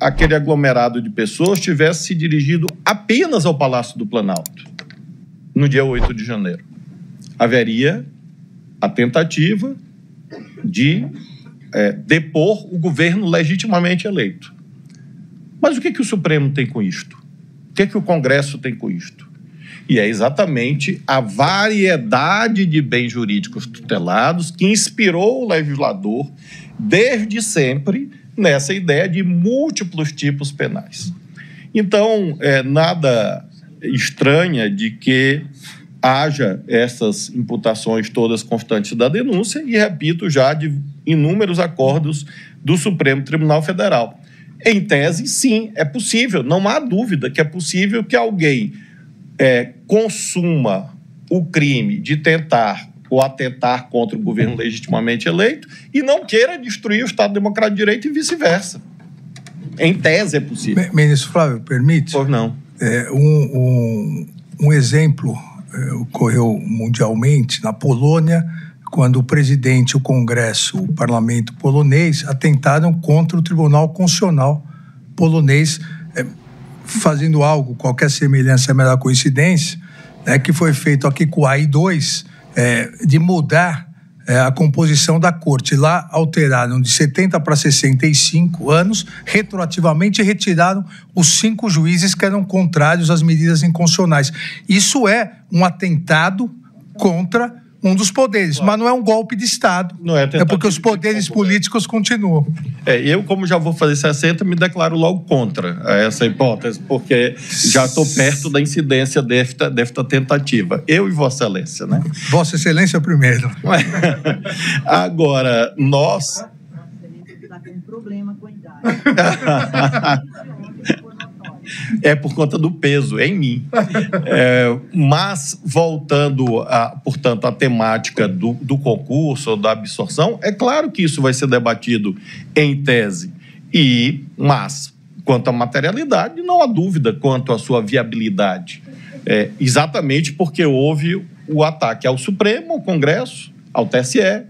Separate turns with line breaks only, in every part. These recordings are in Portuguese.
aquele aglomerado de pessoas tivesse se dirigido apenas ao Palácio do Planalto, no dia 8 de janeiro. Haveria a tentativa de depor o governo legitimamente eleito. Mas o que o Supremo tem com isto? O que o Congresso tem com isto? E é exatamente a variedade de bens jurídicos tutelados que inspirou o legislador desde sempre nessa ideia de múltiplos tipos penais. Então, nada estranha de que haja essas imputações todas constantes da denúncia e, repito, já de inúmeros acordos do Supremo Tribunal Federal. Em tese, sim, é possível, não há dúvida que é possível que alguém consuma o crime de tentar ou atentar contra o governo legitimamente eleito e não queira destruir o Estado Democrático de Direito e vice-versa. Em tese é possível.
Ministro Flávio, permite?
Pois não.
Um exemplo ocorreu mundialmente na Polônia, quando o presidente, o Congresso, o parlamento polonês atentaram contra o Tribunal Constitucional polonês, fazendo algo, qualquer semelhança é mera coincidência, que foi feito aqui com o AI-2, de mudar a composição da corte. Lá alteraram de 70 para 65 anos, retroativamente retiraram os 5 juízes que eram contrários às medidas inconstitucionais. Isso é um atentado contra um dos poderes, claro. Mas não é um golpe de Estado. Não é porque os poderes políticos continuam.
Eu, como já vou fazer 60, me declaro logo contra essa hipótese, porque já estou perto da incidência desta tentativa. Eu e Vossa Excelência, né?
Vossa Excelência primeiro.
Agora, nós...
Vossa Excelência está com um problema com a idade.
É por conta do peso, é em mim. Mas, voltando, portanto, à temática do concurso ou da absorção, é claro que isso vai ser debatido em tese. Mas, quanto à materialidade, não há dúvida quanto à sua viabilidade. Exatamente porque houve o ataque ao Supremo, ao Congresso, ao TSE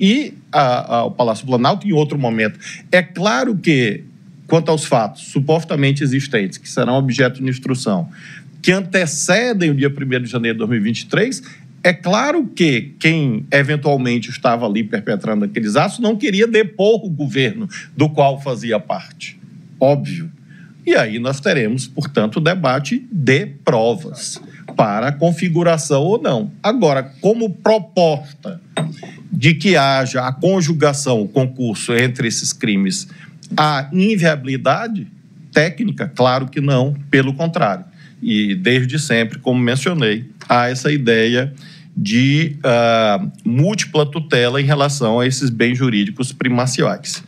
e ao Palácio Planalto em outro momento. É claro que, quanto aos fatos supostamente existentes, que serão objeto de instrução, que antecedem o dia 1º de janeiro de 2023, é claro que quem eventualmente estava ali perpetrando aqueles atos não queria depor o governo do qual fazia parte. Óbvio. E aí nós teremos, portanto, o debate de provas para configuração ou não. Agora, como proposta de que haja a conjugação, o concurso entre esses crimes, a inviabilidade técnica, claro que não, pelo contrário. E desde sempre, como mencionei, há essa ideia de múltipla tutela em relação a esses bens jurídicos primaciais.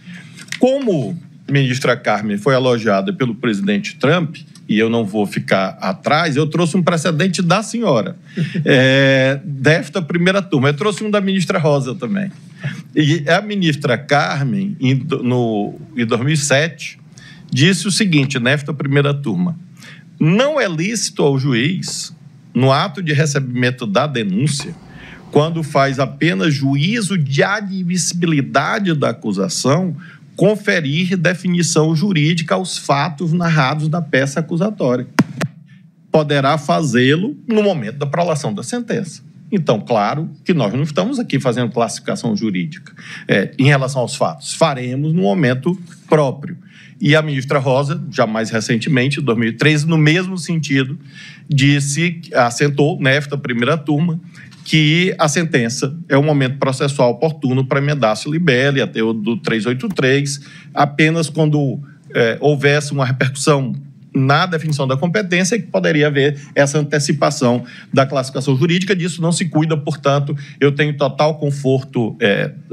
Como a ministra Carmen foi elogiada pelo presidente Trump, e eu não vou ficar atrás, eu trouxe um precedente da senhora, desta primeira turma. Eu trouxe um da ministra Rosa também. E a ministra Carmen, em 2007, disse o seguinte, nesta primeira turma: não é lícito ao juiz, no ato de recebimento da denúncia, quando faz apenas juízo de admissibilidade da acusação, conferir definição jurídica aos fatos narrados da peça acusatória. Poderá fazê-lo no momento da prolação da sentença. Então, claro que nós não estamos aqui fazendo classificação jurídica em relação aos fatos. Faremos no momento próprio. E a ministra Rosa, já mais recentemente, em 2013, no mesmo sentido, assentou nesta primeira turma que a sentença é o momento processual oportuno para emendar-se libelli, até o do 383, apenas quando houvesse uma repercussão na definição da competência, que poderia haver essa antecipação da classificação jurídica. Disso não se cuida, portanto, eu tenho total conforto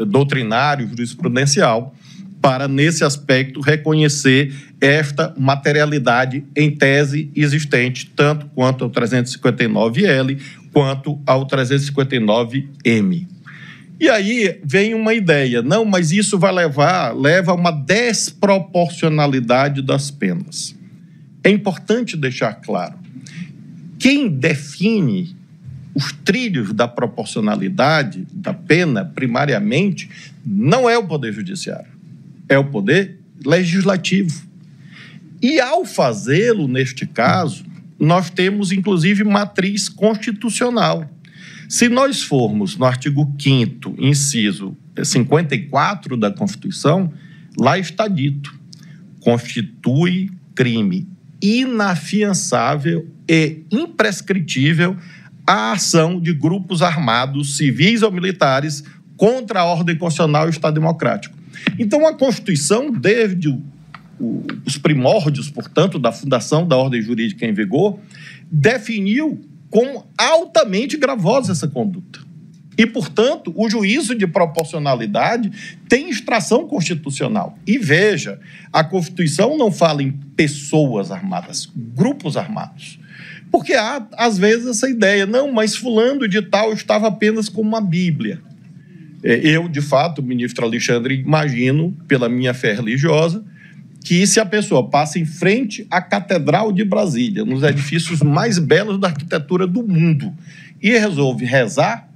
doutrinário, jurisprudencial, para, nesse aspecto, reconhecer esta materialidade em tese existente, tanto quanto ao 359L, quanto ao 359M. E aí vem uma ideia, não, mas isso leva a uma desproporcionalidade das penas. É importante deixar claro, quem define os trilhos da proporcionalidade da pena, primariamente, não é o Poder Judiciário, é o Poder Legislativo. E, ao fazê-lo, neste caso, nós temos, inclusive, matriz constitucional. Se nós formos no artigo 5º, inciso 54 da Constituição, lá está dito: constitui crime inafiançável e imprescritível a ação de grupos armados, civis ou militares, contra a ordem constitucional e o Estado democrático. Então, a Constituição, desde os primórdios, portanto, da fundação da ordem jurídica em vigor, definiu como altamente gravosa essa conduta. E, portanto, o juízo de proporcionalidade tem extração constitucional. E veja, a Constituição não fala em pessoas armadas, grupos armados. Porque há, às vezes, essa ideia, não, mas fulano de tal estava apenas com uma Bíblia. Eu, de fato, ministro Alexandre, imagino, pela minha fé religiosa, que se a pessoa passa em frente à Catedral de Brasília, nos edifícios mais belos da arquitetura do mundo, e resolve rezar,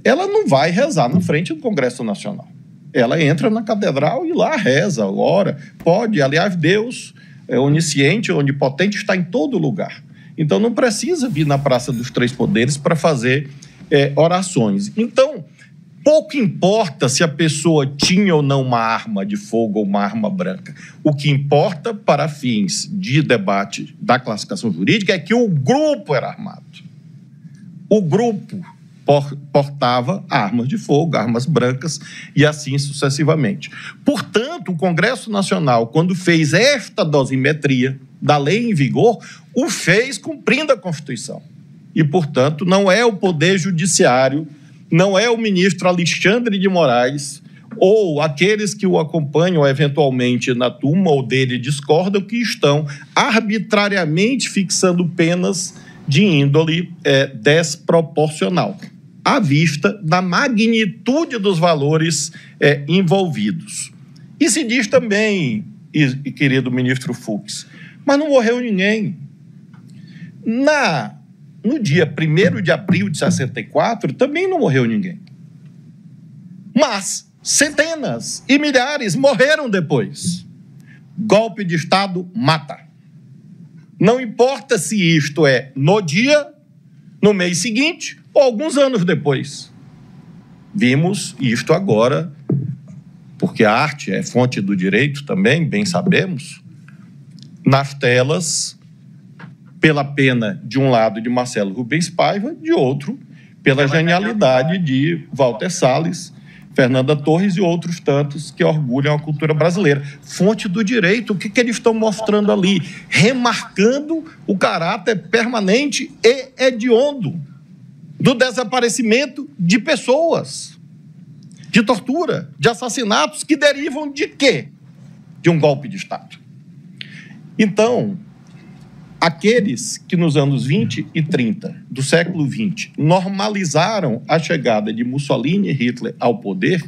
ela não vai rezar na frente do Congresso Nacional. Ela entra na catedral e lá reza, ora, pode. Aliás, Deus é onisciente, onipotente, está em todo lugar. Então, não precisa vir na Praça dos Três Poderes para fazer orações. Então, pouco importa se a pessoa tinha ou não uma arma de fogo ou uma arma branca. O que importa, para fins de debate da classificação jurídica, é que o grupo era armado. O grupo portava armas de fogo, armas brancas e assim sucessivamente. Portanto, o Congresso Nacional, quando fez esta dosimetria da lei em vigor, o fez cumprindo a Constituição. E, portanto, não é o Poder Judiciário, não é o ministro Alexandre de Moraes ou aqueles que o acompanham eventualmente na turma ou dele discordam que estão arbitrariamente fixando penas de índole desproporcional, à vista da magnitude dos valores envolvidos. E se diz também, querido ministro Fux, mas não morreu ninguém. No dia 1º de abril de 64, também não morreu ninguém. Mas centenas e milhares morreram depois. Golpe de Estado mata. Não importa se isto é no dia, no mês seguinte ou alguns anos depois. Vimos isto agora, porque a arte é fonte do direito também, bem sabemos, nas telas, pela pena, de um lado, de Marcelo Rubens Paiva, de outro, pela genialidade de Walter Salles, Fernanda Torres e outros tantos que orgulham a cultura brasileira. Fonte do direito, o que eles estão mostrando ali? Remarcando o caráter permanente e hediondo do desaparecimento de pessoas, de tortura, de assassinatos que derivam de quê? De um golpe de Estado. Então, aqueles que nos anos 20 e 30 do século XX normalizaram a chegada de Mussolini e Hitler ao poder,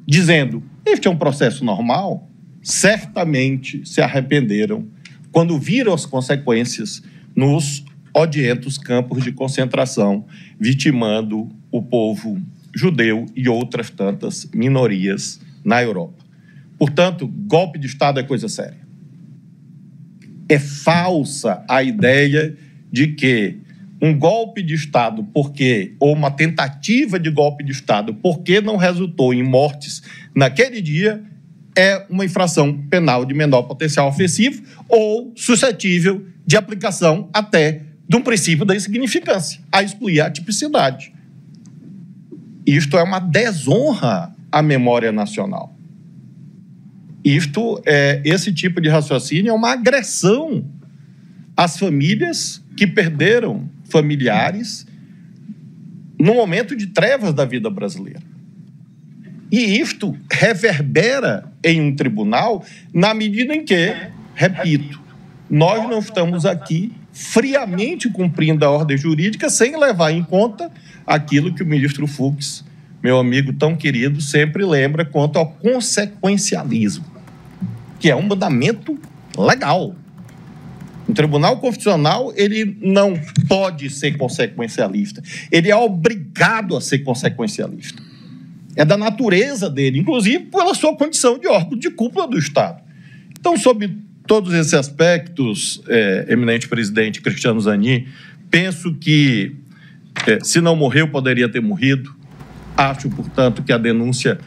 dizendo, este é um processo normal, certamente se arrependeram quando viram as consequências nos odientos campos de concentração, vitimando o povo judeu e outras tantas minorias na Europa. Portanto, golpe de Estado é coisa séria. É falsa a ideia de que um golpe de Estado, ou uma tentativa de golpe de Estado, porque não resultou em mortes naquele dia, é uma infração penal de menor potencial ofensivo ou suscetível de aplicação até de um princípio da insignificância, a excluir a tipicidade. Isto é uma desonra à memória nacional. Esse tipo de raciocínio é uma agressão às famílias que perderam familiares no momento de trevas da vida brasileira. E isto reverbera em um tribunal na medida em que, repito, nós não estamos aqui friamente cumprindo a ordem jurídica sem levar em conta aquilo que o ministro Fux, meu amigo tão querido, sempre lembra quanto ao consequencialismo, que é um mandamento legal. O Tribunal Constitucional, ele não pode ser consequencialista. Ele é obrigado a ser consequencialista. É da natureza dele, inclusive pela sua condição de órgão de cúpula do Estado. Então, sob todos esses aspectos, eminente presidente Cristiano Zanin, penso que, se não morreu, poderia ter morrido. Acho, portanto, que a denúncia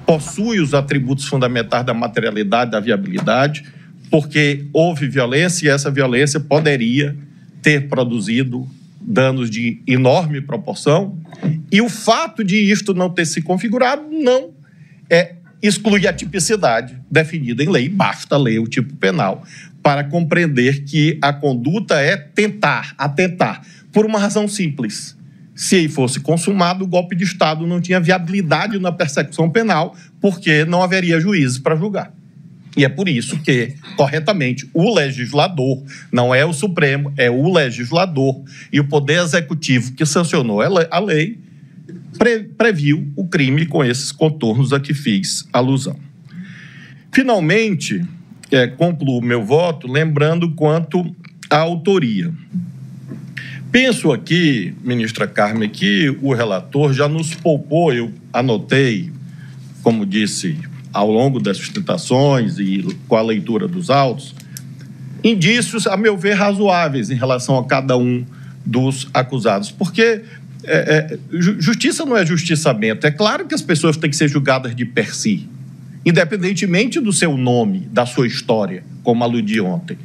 possui os atributos fundamentais da materialidade, da viabilidade, porque houve violência e essa violência poderia ter produzido danos de enorme proporção, e o fato de isto não ter se configurado não exclui a tipicidade definida em lei. Basta ler o tipo penal para compreender que a conduta é atentar, por uma razão simples. Se ele fosse consumado, o golpe de Estado não tinha viabilidade na persecução penal, porque não haveria juízes para julgar. E é por isso que, corretamente, o legislador, não é o Supremo, é o legislador, e o Poder Executivo que sancionou a lei, previu o crime com esses contornos a que fiz alusão. Finalmente, concluo meu voto lembrando quanto à autoria. Penso aqui, ministra Carmen, que o relator já nos poupou, eu anotei, como disse, ao longo das sustentações e com a leitura dos autos, indícios, a meu ver, razoáveis em relação a cada um dos acusados. Porque justiça não é justiçamento. É claro que as pessoas têm que ser julgadas de per si, independentemente do seu nome, da sua história, como aludi ontem.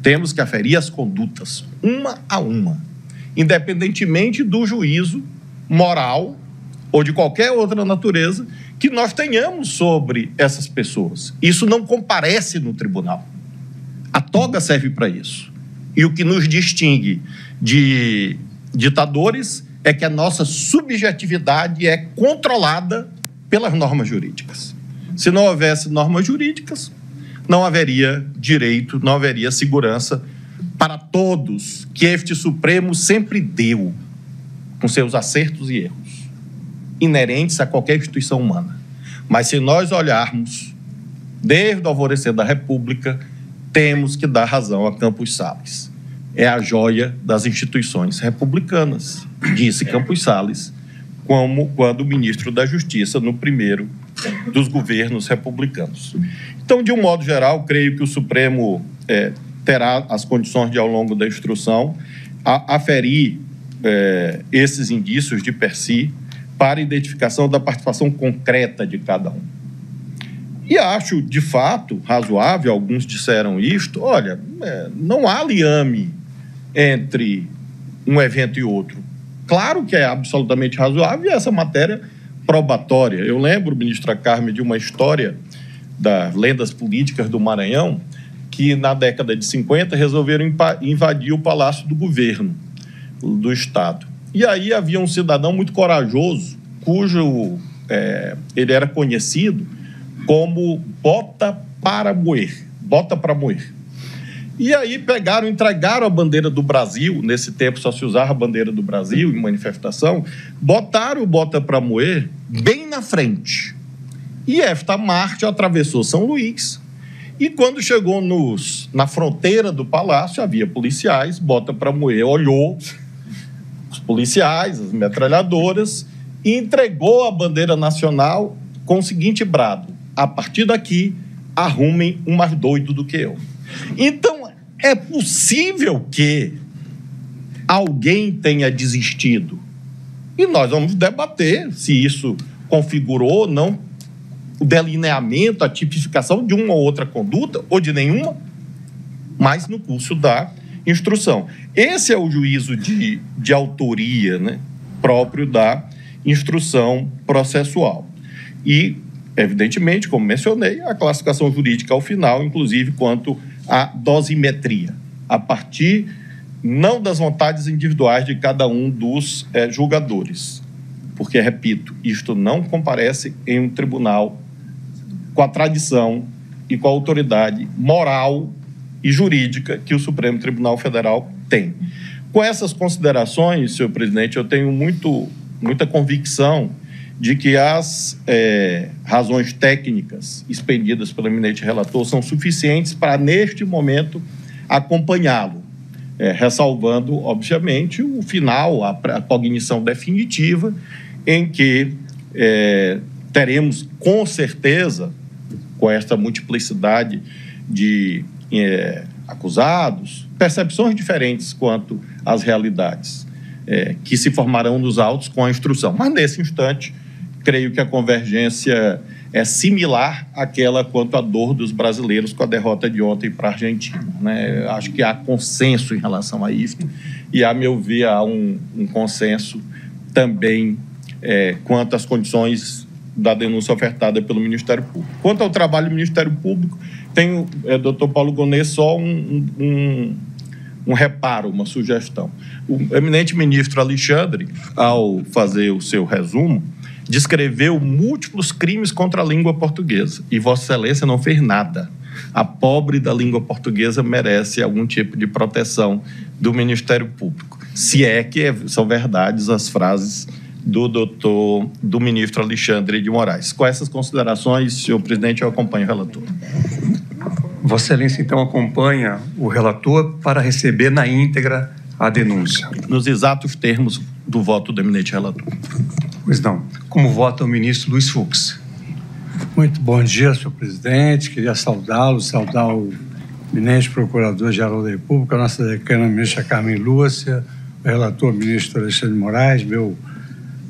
Temos que aferir as condutas, uma a uma, independentemente do juízo moral ou de qualquer outra natureza que nós tenhamos sobre essas pessoas. Isso não comparece no tribunal. A toga serve para isso. E o que nos distingue de ditadores é que a nossa subjetividade é controlada pelas normas jurídicas. Se não houvesse normas jurídicas, não haveria direito, não haveria segurança para todos que este Supremo sempre deu, com seus acertos e erros, inerentes a qualquer instituição humana. Mas se nós olharmos, desde o alvorecer da República, temos que dar razão a Campos Salles. É a joia das instituições republicanas, disse Campos Salles, como quando ministro da Justiça no primeiro dos governos republicanos. Então, de um modo geral, creio que o Supremo terá as condições de, ao longo da instrução, aferir esses indícios de per si para identificação da participação concreta de cada um. E acho, de fato, razoável, alguns disseram isto, olha, não há liame entre um evento e outro. Claro que é absolutamente razoável e essa matéria probatória. Eu lembro, ministra Carmen, de uma história das lendas políticas do Maranhão, que na década de 50 resolveram invadir o Palácio do Governo do Estado. E aí havia um cidadão muito corajoso, cujo ele era conhecido como bota para moer. E aí entregaram a bandeira do Brasil, nesse tempo só se usava a bandeira do Brasil em manifestação, botaram o bota para moer bem na frente. E esta marcha atravessou São Luís, e quando chegou na fronteira do palácio, havia policiais, bota para moer olhou os policiais, as metralhadoras, e entregou a bandeira nacional com o seguinte brado: a partir daqui, arrumem um mais doido do que eu. Então, é possível que alguém tenha desistido. E nós vamos debater se isso configurou ou não o delineamento, a tipificação de uma ou outra conduta, ou de nenhuma, mas no curso da instrução. Esse é o juízo de autoria, né, próprio da instrução processual. E, evidentemente, como mencionei, a classificação jurídica ao final, inclusive quanto à dosimetria, a partir não das vontades individuais de cada um dos julgadores. Porque, repito, isto não comparece em um tribunal com a tradição e com a autoridade moral e jurídica que o Supremo Tribunal Federal tem. Com essas considerações, senhor presidente, eu tenho muita convicção de que as razões técnicas expendidas pelo eminente relator são suficientes para, neste momento, acompanhá-lo, ressalvando, obviamente, o final, a cognição definitiva, em que teremos, com certeza, com esta multiplicidade de acusados, percepções diferentes quanto às realidades que se formarão nos autos com a instrução. Mas, nesse instante, creio que a convergência é similar àquela quanto à dor dos brasileiros com a derrota de ontem para a Argentina, né? Acho que há consenso em relação a isso e, a meu ver, há um consenso também quanto às condições da denúncia ofertada pelo Ministério Público. Quanto ao trabalho do Ministério Público, tem, doutor Paulo Gonet, só um reparo, uma sugestão. O eminente ministro Alexandre, ao fazer o seu resumo, descreveu múltiplos crimes contra a língua portuguesa e Vossa Excelência não fez nada. A pobre da língua portuguesa merece algum tipo de proteção do Ministério Público, se é que são verdades as frases do ministro Alexandre de Moraes. Com essas considerações, senhor presidente, eu acompanho o relator.
Vossa Excelência, então, acompanha o relator para receber na íntegra a denúncia.
Nos exatos termos do voto do eminente relator.
Pois não. Como vota o ministro Luiz Fux?
Muito bom dia, senhor presidente. Queria saudar o eminente procurador-geral da República, a nossa decana, ministra Carmen Lúcia, o relator, ministro Alexandre de Moraes, meu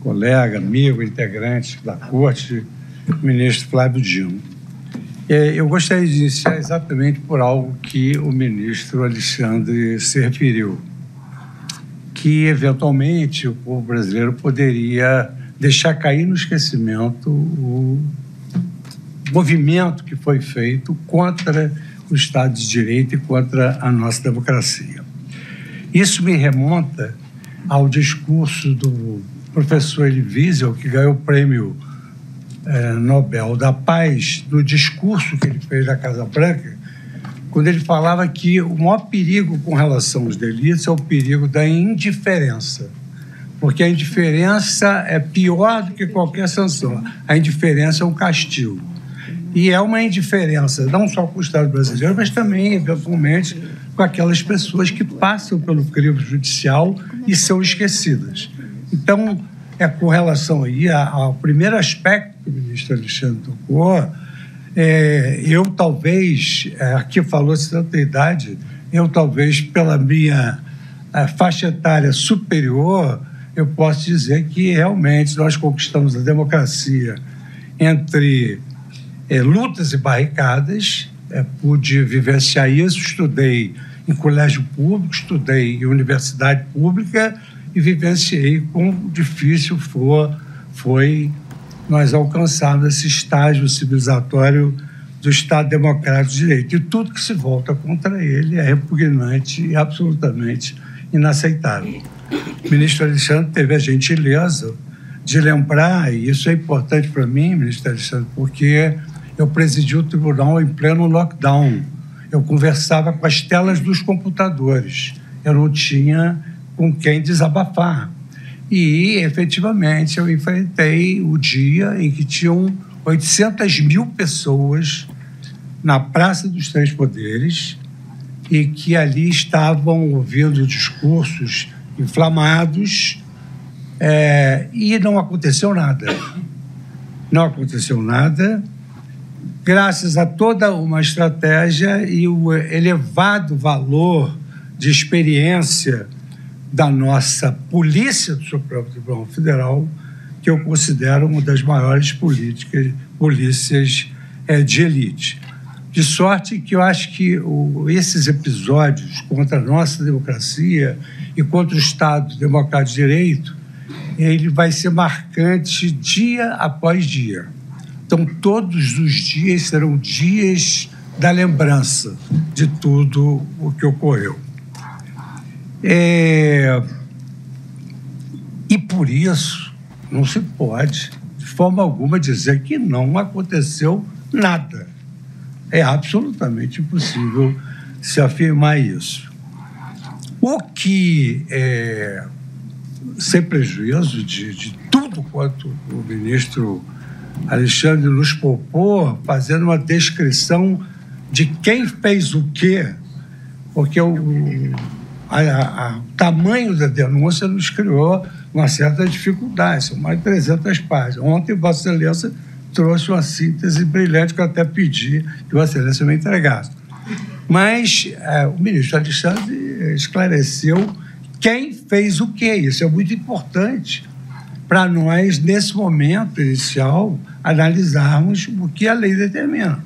colega, amigo, integrante da Corte, o ministro Flávio Dino. Eu gostaria de iniciar exatamente por algo que o ministro Alexandre se referiu, que, eventualmente, o povo brasileiro poderia deixar cair no esquecimento o movimento que foi feito contra o Estado de Direito e contra a nossa democracia. Isso me remonta ao discurso do professor Elie Wiesel, que ganhou o prêmio Nobel da Paz, do discurso que ele fez na Casa Branca, quando ele falava que o maior perigo com relação aos delitos é o perigo da indiferença, porque a indiferença é pior do que qualquer sanção. A indiferença é um castigo. E é uma indiferença não só com o Estado brasileiro, mas também, eventualmente, com aquelas pessoas que passam pelo crivo judicial e são esquecidas. Então, com relação aí ao primeiro aspecto que o ministro Alexandre tocou, eu talvez, aqui falou-se tanta idade, eu talvez, pela minha faixa etária superior, eu posso dizer que realmente nós conquistamos a democracia entre lutas e barricadas. Pude vivenciar isso, estudei em colégio público, estudei em universidade pública e vivenciei quão difícil foi nós alcançarmos esse estágio civilizatório do Estado Democrático de Direito. E tudo que se volta contra ele é repugnante e absolutamente inaceitável. O ministro Alexandre teve a gentileza de lembrar, e isso é importante para mim, ministro Alexandre, porque eu presidi o tribunal em pleno lockdown. Eu conversava com as telas dos computadores. Eu não tinha com quem desabafar. E, efetivamente, eu enfrentei o dia em que tinham 800 mil pessoas na Praça dos Três Poderes e que ali estavam ouvindo discursos inflamados e não aconteceu nada. Não aconteceu nada, graças a toda uma estratégia e o elevado valor de experiência da nossa polícia do Supremo Tribunal Federal, que eu considero uma das maiores polícias de elite. De sorte que eu acho que esses episódios contra a nossa democracia e contra o Estado Democrático de Direito, ele vai ser marcante dia após dia. Então, todos os dias serão dias da lembrança de tudo o que ocorreu. E por isso não se pode, de forma alguma, dizer que não aconteceu nada. É absolutamente impossível se afirmar isso. O que, sem prejuízo de tudo quanto o ministro Alexandre nos propôs, fazendo uma descrição de quem fez o quê, porque o tamanho da denúncia nos criou uma certa dificuldade, são mais de 300 páginas. Ontem, Vossa Excelência trouxe uma síntese brilhante que eu até pedi que Vossa Excelência me entregasse. Mas o ministro Alexandre esclareceu quem fez o quê. Isso é muito importante para nós, nesse momento inicial, analisarmos o que a lei determina: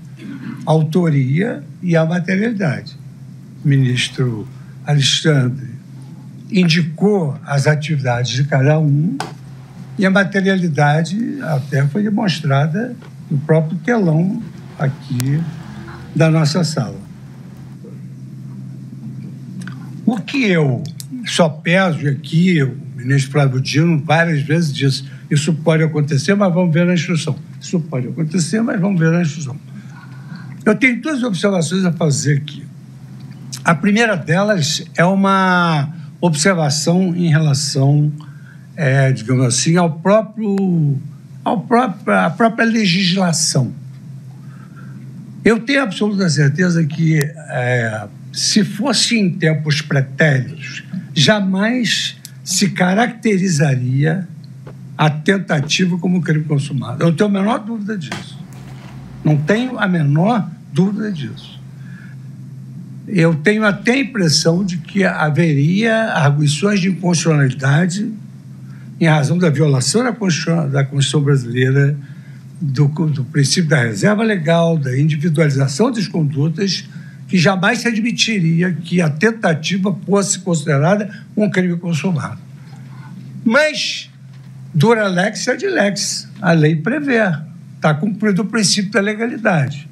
a autoria e a materialidade. O ministro Alexandre indicou as atividades de cada um e a materialidade até foi demonstrada no próprio telão aqui da nossa sala. O que eu só peso aqui, o ministro Flávio Dino várias vezes disse: isso pode acontecer, mas vamos ver na instrução. Isso pode acontecer, mas vamos ver na instrução. Eu tenho duas observações a fazer aqui. A primeira delas é uma observação em relação, digamos assim, à própria legislação. Eu tenho absoluta certeza que, se fosse em tempos pretéritos, jamais se caracterizaria a tentativa como crime consumado. Eu não tenho a menor dúvida disso. Não tenho a menor dúvida disso. Eu tenho até a impressão de que haveria arguições de inconstitucionalidade em razão da violação da Constituição brasileira, do princípio da reserva legal, da individualização das condutas, que jamais se admitiria que a tentativa fosse considerada um crime consumado. Mas, dura lex sed lex, a lei prevê, está cumprido o princípio da legalidade.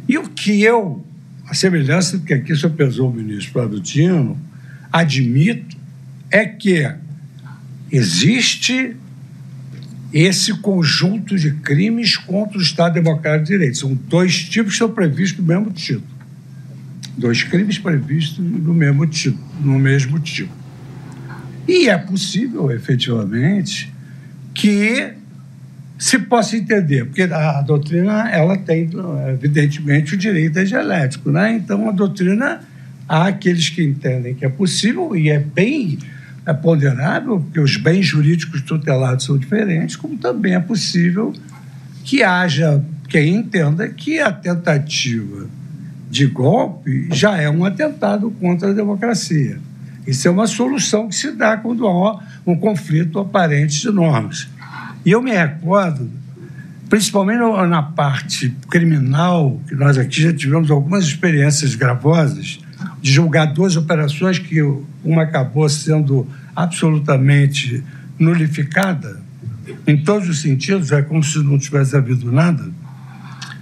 E o que eu, a semelhança do que aqui o senhor pesou o ministro Flávio Dino, admito, é que existe esse conjunto de crimes contra o Estado Democrático de Direito. São dois tipos que são previstos no mesmo título. Dois crimes previstos no mesmo tipo. E é possível, efetivamente, que se possa entender, porque a doutrina ela tem, evidentemente, o direito dialético, né? Então, a doutrina, há aqueles que entendem que é possível, e é bem ponderável, porque os bens jurídicos tutelados são diferentes, como também é possível que haja quem entenda que a tentativa de golpe já é um atentado contra a democracia. Isso é uma solução que se dá quando há um conflito aparente de normas. E eu me recordo, principalmente na parte criminal, que nós aqui já tivemos algumas experiências gravosas, de julgar duas operações que uma acabou sendo absolutamente nulificada, em todos os sentidos, é como se não tivesse havido nada,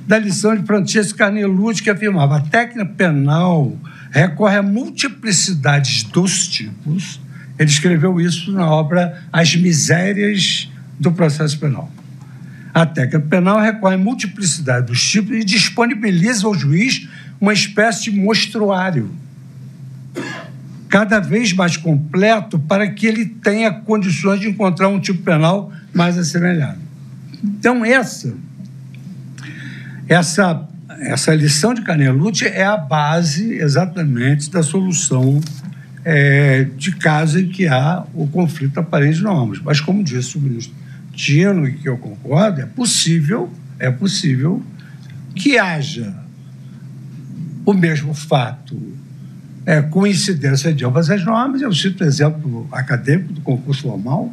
da lição de Francesco Carnelucci, que afirmava: a técnica penal recorre a multiplicidades dos tipos. Ele escreveu isso na obra As Misérias do Processo Penal. A técnica penal recorre à multiplicidade dos tipos e disponibiliza ao juiz uma espécie de mostruário, cada vez mais completo, para que ele tenha condições de encontrar um tipo penal mais assemelhado. Então, essa lição de Carnelucci é a base, exatamente, da solução de casos em que há o conflito aparente de normas. Mas, como disse o ministro Dino, e que eu concordo, é possível que haja o mesmo fato com incidência de ambas as normas. Eu cito o exemplo acadêmico do concurso formal,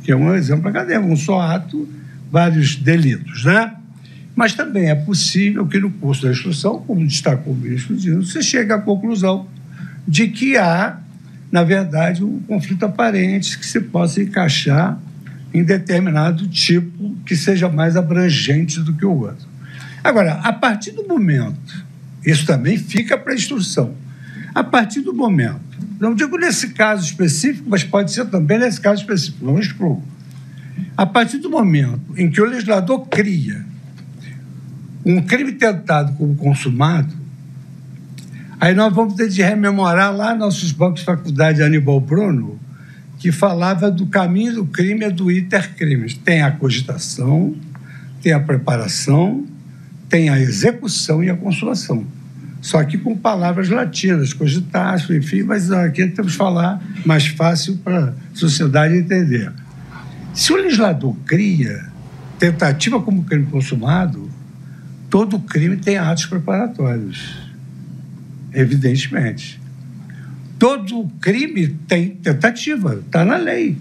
que é um exemplo acadêmico, um só ato, vários delitos, né? Mas também é possível que no curso da instrução, como destacou o ministro Dino, você chegue à conclusão de que há, na verdade, um conflito aparente que se possa encaixar em determinado tipo que seja mais abrangente do que o outro. Agora, a partir do momento, isso também fica para a instrução, a partir do momento, não digo nesse caso específico, mas pode ser também nesse caso específico, não excluo, a partir do momento em que o legislador cria um crime tentado como consumado, aí nós vamos ter de rememorar lá nossos bancos de faculdade de Aníbal Bruno, que falava do caminho do crime e do iter-crime. Tem a cogitação, tem a preparação, tem a execução e a consumação. Só que com palavras latinas, cogitatio, enfim, mas aqui temos que falar mais fácil para a sociedade entender. Se o legislador cria tentativa como crime consumado, todo crime tem atos preparatórios.
evidentemente. Todo crime tem tentativa, está na lei.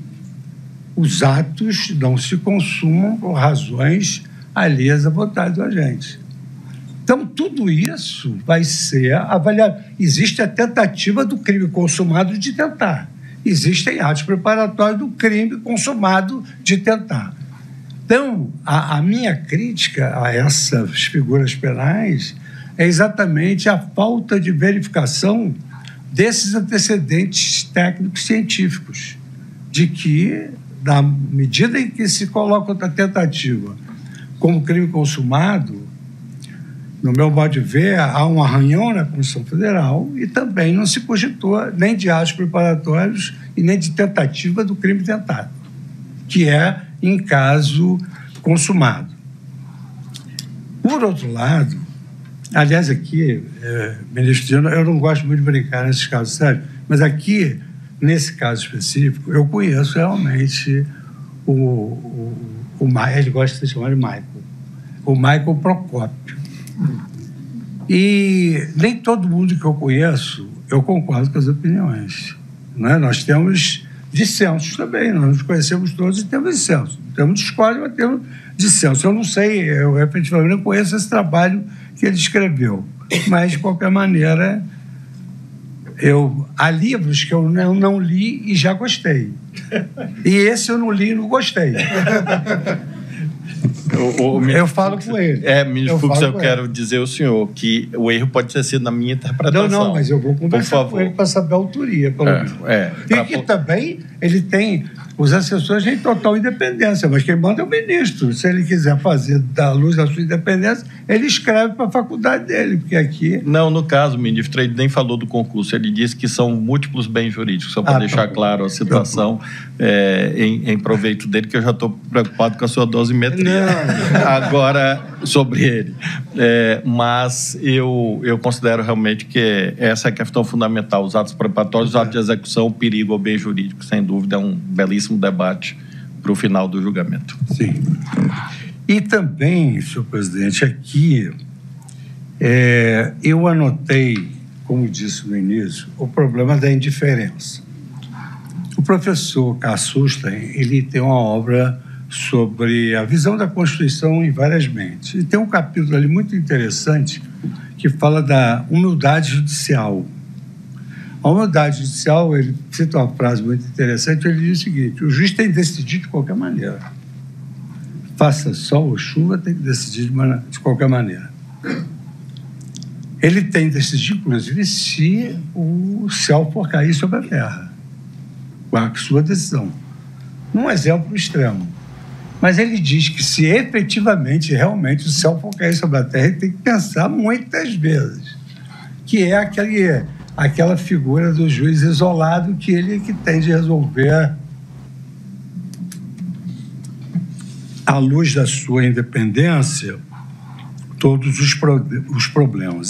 Os atos não se consumam por razões alheias à vontade do agente. Então, tudo isso vai ser avaliado. Existe a tentativa do crime consumado de tentar. Existem atos preparatórios do crime consumado de tentar. Então, a minha crítica a essas figuras penais é exatamente a falta de verificação desses antecedentes técnicos científicos, de que, na medida em que se coloca outra tentativa como crime consumado, no meu modo de ver, há um arranhão na Constituição Federal e também não se cogitou nem de atos preparatórios e nem de tentativa do crime tentado, que é em caso consumado. Por outro lado, aliás, aqui, ministro Dino, eu não gosto muito de brincar nesses casos sérios, mas aqui, nesse caso específico, eu conheço realmente ele gosta de ser chamado de Michael, o Michael Procópio. E nem todo mundo que eu conheço, eu concordo com as opiniões. Né? Nós temos dissensos também, nós nos conhecemos todos e temos dissensos. Temos discórdia, mas temos dissensos. Eu não sei, eu efetivamente não conheço esse trabalho que ele escreveu, mas, de qualquer maneira, há livros que eu não li e já gostei. E esse eu não li e não gostei. Eu falo com ele.
Ministro Fux, eu quero dizer ao senhor que o erro pode ter sido na minha interpretação.
Não, mas eu vou conversar com ele para saber a autoria, pelo menos. E que também ele tem... Os assessores têm total independência, mas quem manda é o ministro. Se ele quiser fazer da luz da sua independência, ele escreve para a faculdade dele, porque aqui...
Não, no caso, ministro, ele nem falou do concurso. Ele disse que são múltiplos bens jurídicos, só para deixar claro a situação em proveito dele, que eu já estou preocupado com a sua dosimetria agora sobre ele. Mas eu considero realmente que essa é a questão fundamental. Os atos preparatórios, os atos de execução, o perigo ao bem jurídico, sem dúvida, é um belíssimo debate para o final do julgamento.
Sim. E também, senhor presidente, aqui eu anotei, como disse no início, o problema da indiferença. O professor Kassusten, ele tem uma obra sobre a visão da Constituição em várias mentes. E tem um capítulo ali muito interessante que fala da humildade judicial. A humildade judicial, ele cita uma frase muito interessante, ele diz o seguinte: o juiz tem que decidir de qualquer maneira. Faça sol ou chuva, tem que decidir de qualquer maneira. Ele tem que decidir, inclusive, se o céu for cair sobre a terra, com a sua decisão. Um exemplo extremo. Mas ele diz que se efetivamente, realmente, o céu for cair sobre a terra, ele tem que pensar muitas vezes, que é aquela figura do juiz isolado que ele que tem de resolver à luz da sua independência todos os problemas.